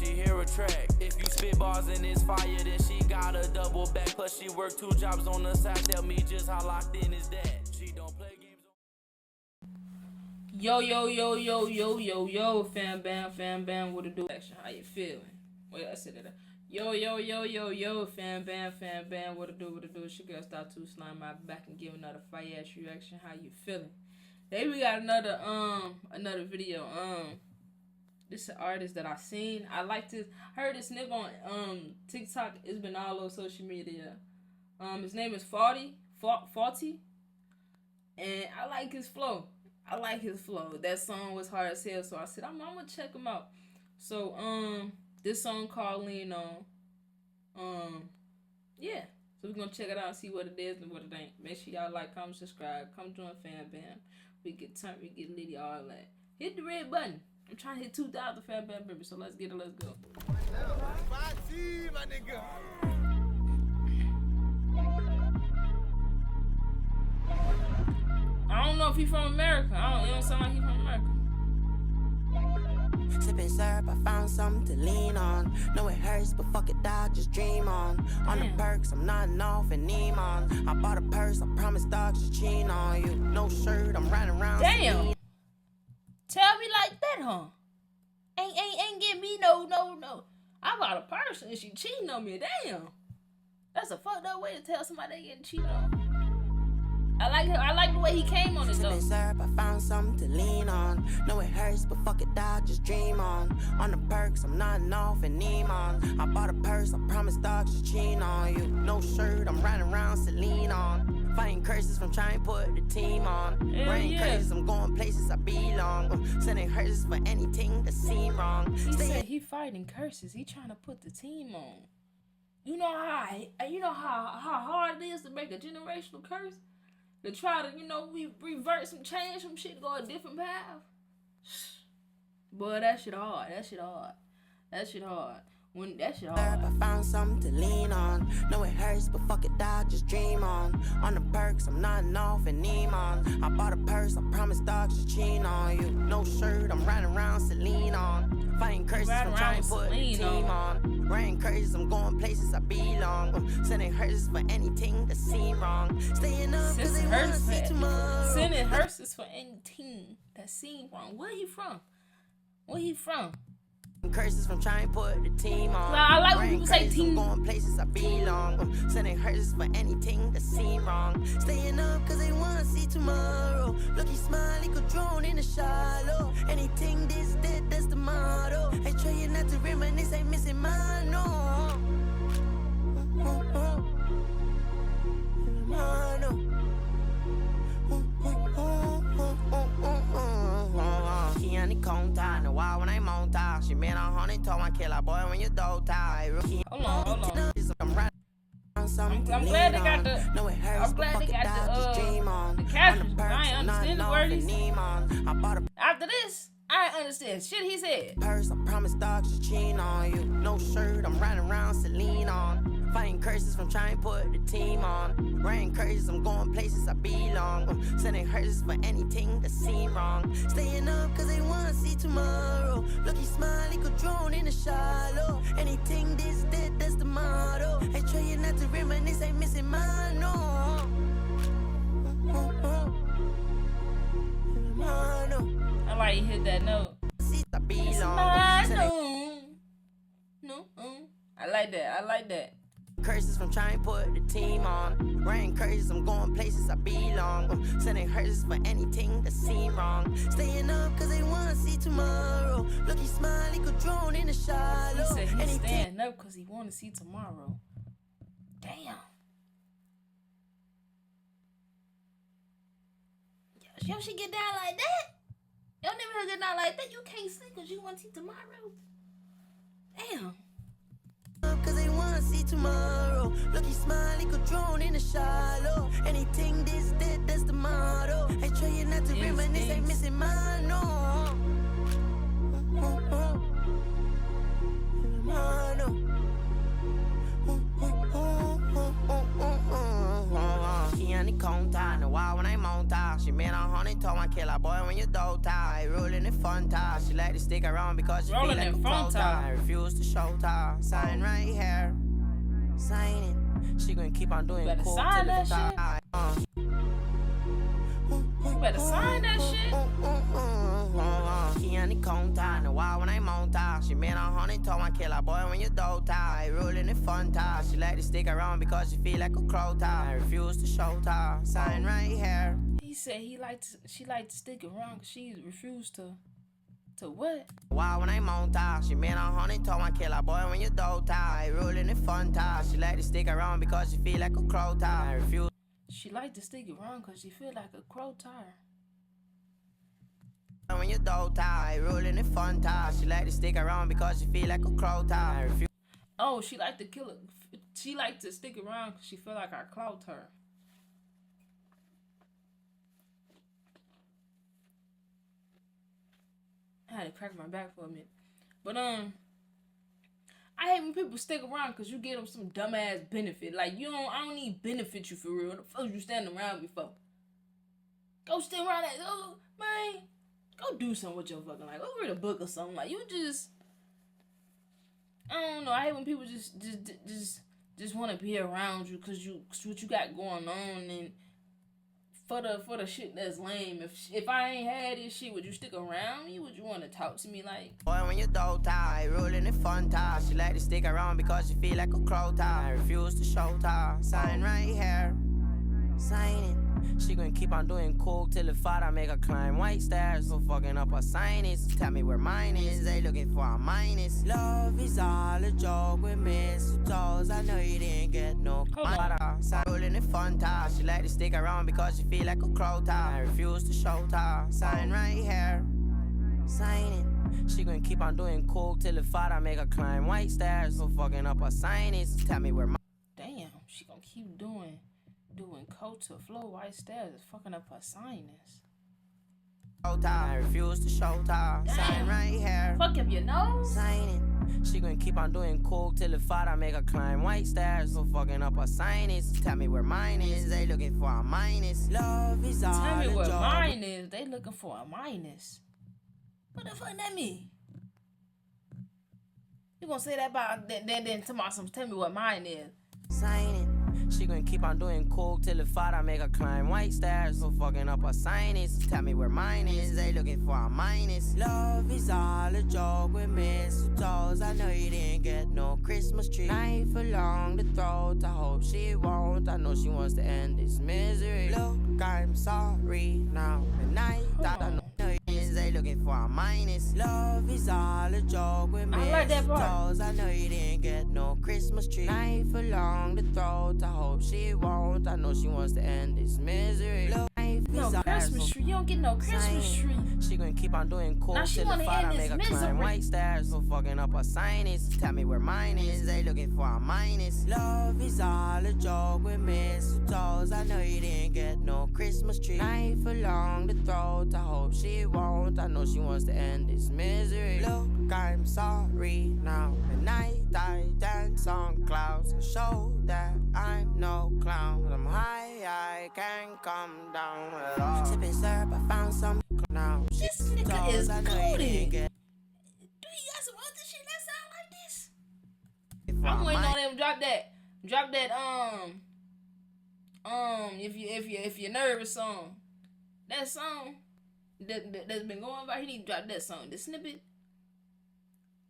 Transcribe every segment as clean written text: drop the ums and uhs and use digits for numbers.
she hear a track. If you spit bars and it's fire, then she got a double back. Plus she work 2 jobs on the side. Tell me just how locked in is that. She don't play games. Yo, fam bam, what it do? How you feeling? Wait, I said it. Yo, fam bam, what it do? It's your girl Star 2 Slime. I'll be back and give another fire ass reaction. How you feeling? Today we got another video. This is an artist that I seen. I like this. Heard this nigga on TikTok. It's been all over social media. His name is Ffawty, and I like his flow. That song was hard as hell, so I said I'm gonna check him out. So this song called Lean On. Yeah. So we're gonna check it out and see what it is and what it ain't. Make sure y'all like, comment, subscribe, come join Fam Bam. We get turned, we get litty, all that. Hit the red button. I'm trying to hit 2,000 Fam Bam baby, so let's get it, let's go. Ffawty, my nigga. I don't know if he from America. It don't sound like he from America. Sipping syrup, I found something to lean on. Know it hurts, but fuck it, dog, just dream on. On the perks, I'm nodding off and Neiman. I bought a purse, I promise dogs to cheat on you. No shirt, I'm riding around. Damn. Tell me like that, huh? Ain't get me no. I bought a purse and she cheating on me. Damn. That's a fucked up way to tell somebody they getting cheated on. I like the way he came on it though. Sipping syrup, I found something to lean on. Know it hurts, but fuck it, dog, just dream on. On the perks, I'm nodding off and Neiman. I bought a purse, I promise dogs to cheat on you. No shirt, I'm riding around Celine on. Fighting curses from trying to put the team on. Rain curses, I'm going places I belong. I'm sending curses for anything that seem wrong. He said he fighting curses. He trying to put the team on. You know how hard it is to make a generational curse? To try to, revert some change, some shit, go a different path. Boy, that shit hard. When that shit hard. I found something to lean on. Know it hurts, but fuck it, dog, just dream on. On the perks, I'm nodding off and Neiman. I bought a purse, I promise dogs to cheat on you. No shirt, I'm riding around Celine on. Fighting curses, I'm trying to put the team on. Rain curses, I'm going places I belong. I'm sending hearses for anything that seem wrong. Staying up cause they wanna see tomorrow. Sending hearses for anything that seem wrong. Where he from? Curses from trying to put the team on. I like when people say team. I'm going places I belong. I'm sending hearses for anything that seem wrong. Staying up cause they wanna see tomorrow. Lucky smile, he could drone in the shallow. Anything this, that's the motto. I trying not to reminisce, ain't missing my no. She made a honey told my killer boy when you do tie. Hold on. I'm glad they got the captions. I ain't understand the word. After this, I ain't understand shit he said. Purse, I promise dogs to cheat on you. No shirt, I'm riding around Celine on. Fighting curses from trying to put the team on. Rain curses, I'm going places I belong. I'm sending hearses for anything that seem wrong. Staying up cause they wanna see tomorrow. Lucky smile, he could drone in the shallow. Anything this, that's the motto. I trying not to reminisce, ain't missing my no. I like you hit that note. I like that. Curses from trying to put the team on. Rain curses, I'm going places I belong. I'm sending hearses for anything that seem wrong. Staying up cause they wanna see tomorrow. Lucky smile, he could drone in the shallow. He said he's staying up cause he wanna see tomorrow. Damn. Yo, she get down like that? Y'all never get down like that? You can't sleep cause you wanna see tomorrow? Damn. Cause they wanna see tomorrow. Lucky smile, he could drone in the shallow. Anything this, that's the motto. I trying not to reminisce, ain't missing my no. She on the contact, the wild when I'm on top. She made a honey, told my killer boy when you dope tie. Rolling in fun tie. She like to stick around because she feel Rolling like in a fun pro tie. tie. Refuse to show tie. Sign right here. Sign it. She gonna keep on doing better cool sign till that it shit. die. You better sign that shit. She on the counter, the wild when I'm on top. She made a honey, told my killer boy when you dope tie. Rolling in fun tie. She like to stick around because she feel like a crow tie. Refuse to show tie. Sign right here. He said she liked to stick around because she refused to what? Wow, when I'm on top, she made a honey, told my killer boy when you dope tie. Rolling in fun tie. She like to stick around because she feel like a crow tie. Refuse. She liked to stick around because she feel like a crow tire. When you dope tie, rolling in fun tie. She like to stick around because she feel like a crow tie. Refuse. Oh, she liked to kill it. She liked to stick around because she feel like I clout her. I had to crack my back for a minute. But I hate when people stick around because you get them some dumbass benefit. Like I don't need benefit you for real. What the fuck you standing around me for? Go stick around that. Oh man, go do something with your fucking life. Go read a book or something. Like you just, I don't know. I hate when people just want to be around you because what you got going on and for the shit that's lame. If I ain't had this shit, would you stick around me? Would you want to talk to me like? Boy, when you dope tie, rolling in fun tie. She like to stick around because she feel like a crow tie. Refuse to show tie. Sign right here. Sign it. She gonna keep on doing cool till the Ffawty make her climb white stairs. So fucking up her sinus. Tell me where mine is. They looking for a minus. Love is all a joke with mistletoes. I know you didn't get no Ffawty. Rolling in fun tie. She like to stick around because she feel like a crow tie. Refuse to show tie. Sign right here. Sign it. She gonna keep on doing cool till the Ffawty make her climb white stairs. So fucking up her sinus. Tell me where mine. Damn, she gonna keep doing coat to flow white stairs is fucking up her sinus. I refuse to show tie. Sign right here. Fuck up your nose. Sign it. She gonna keep on doing cool till the Ffawty make her climb white stairs. So fucking up her sinus. Tell me where mine is. They looking for a minus. Love is all. Tell me where mine is. They looking for a minus. What the fuck that mean? You gonna say that about then tomorrow? Tell me what mine is. Sign it. She gonna keep on doing cool till the Ffawty make her climb white stairs. So fucking up her sinus. Tell me where mine is. They looking for a minus. Love is all a joke with mistletoes. I know you didn't get no Christmas tree. Knife along the throat. I hope she won't. I know she wants to end this misery. Look, I'm sorry now. The night that I know is they looking for a minus. Love is all a joke with mistletoes. I know you didn't get no Christmas tree. Knife along the throat. I hope she won't. I know she wants to end this misery. Look, no Christmas tree. You don't get no Christmas tree. She gonna keep on doing cool till the Ffawty make her climb white stairs. So fucking up her sinus. Tell me where mine is. They looking for a minus. Love is all a joke with mistletoes. I know you didn't get no Christmas tree. Knife along the throat. I hope she won't. I know she wants to end this misery. Look, I'm sorry now. The night I dance on clouds. I show that I'm no clown. I'm high, I can't come down at all. Sipping syrup, I found some now. This nigga is coded. Do you got some other shit that sound like this? I'm waiting on them to drop that. If you're nervous song. That song that's been going by, he need to drop that song. The snippet.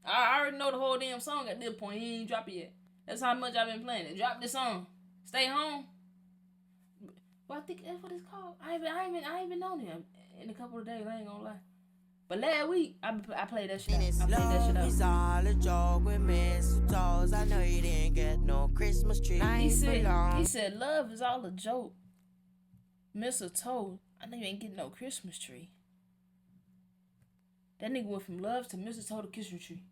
I already know the whole damn song at this point. He ain't drop it yet. That's how much I've been playing it. Drop this song. Stay home. Well, I think that's what it's called. I ain't been on him in a couple of days. I ain't gonna lie. But last week I played that shit. I played that shit out. It's all a joke with mistletoes. I know you didn't get no Christmas tree. He said love is all a joke. Mistletoe. I know you ain't getting no Christmas tree. That nigga went from love to mistletoe to Christmas tree.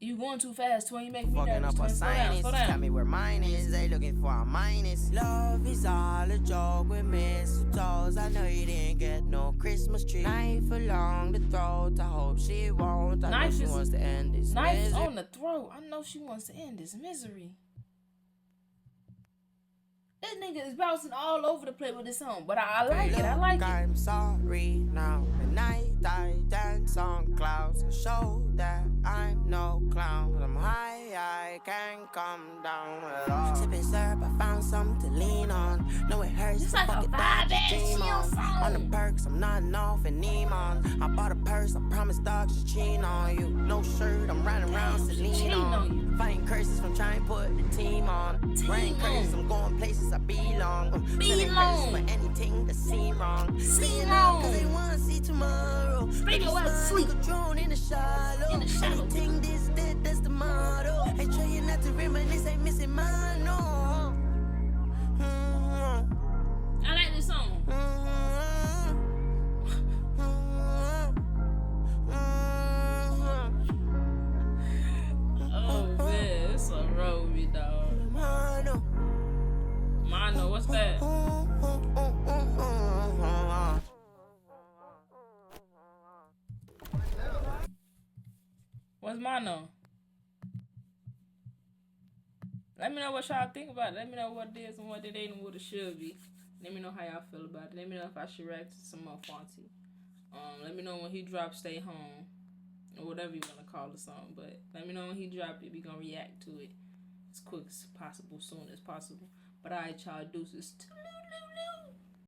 You going too fast, twin. You making me fucking nervous. up her sinus. Slow down. Tell me where mine is. They looking for a minus. Love is all a joke with mistletoes. I know you didn't get no Christmas tree. Knife along the throat. I hope she won't. I know she wants to end this misery. Knife on the throat. I know she wants to end this misery. nigga is bouncing all over the place with this song, but I like it. I like it. I'm sorry now. The night I dance on clouds, show that I'm no clown. I'm high, I can't come down at all. Sipping syrup, I found something to lean on. No, it hurts. It's like a vibe-ass chill song. On the perks, I'm nodding off in Neiman. I bought a purse, I promised dogs to cheat on you. No shirt, I'm riding around Celine on. Fighting curses from trying to put the team on. Rain curses, I'm going places I belong. Selling curses for anything that seem wrong. See wrong. Cause they wanna see tomorrow. Speak of what sleep. Like a drone in the shallow. In the shallow. Anything this, that's the motto. I try you not to reminisce, ain't missing my no. I like this song. Oh man, it's a road me dog. Mono, what's that? What's mono? Let me know what y'all think about it. Let me know what it is and what it ain't and what it should be. Let me know how y'all feel about it. Let me know if I should react to some more Ffawty. Let me know when he drops Stay Home. Or whatever you want to call the song. But let me know when he drop it. We gonna react to it as quick as possible, soon as possible. But alright, y'all, deuces.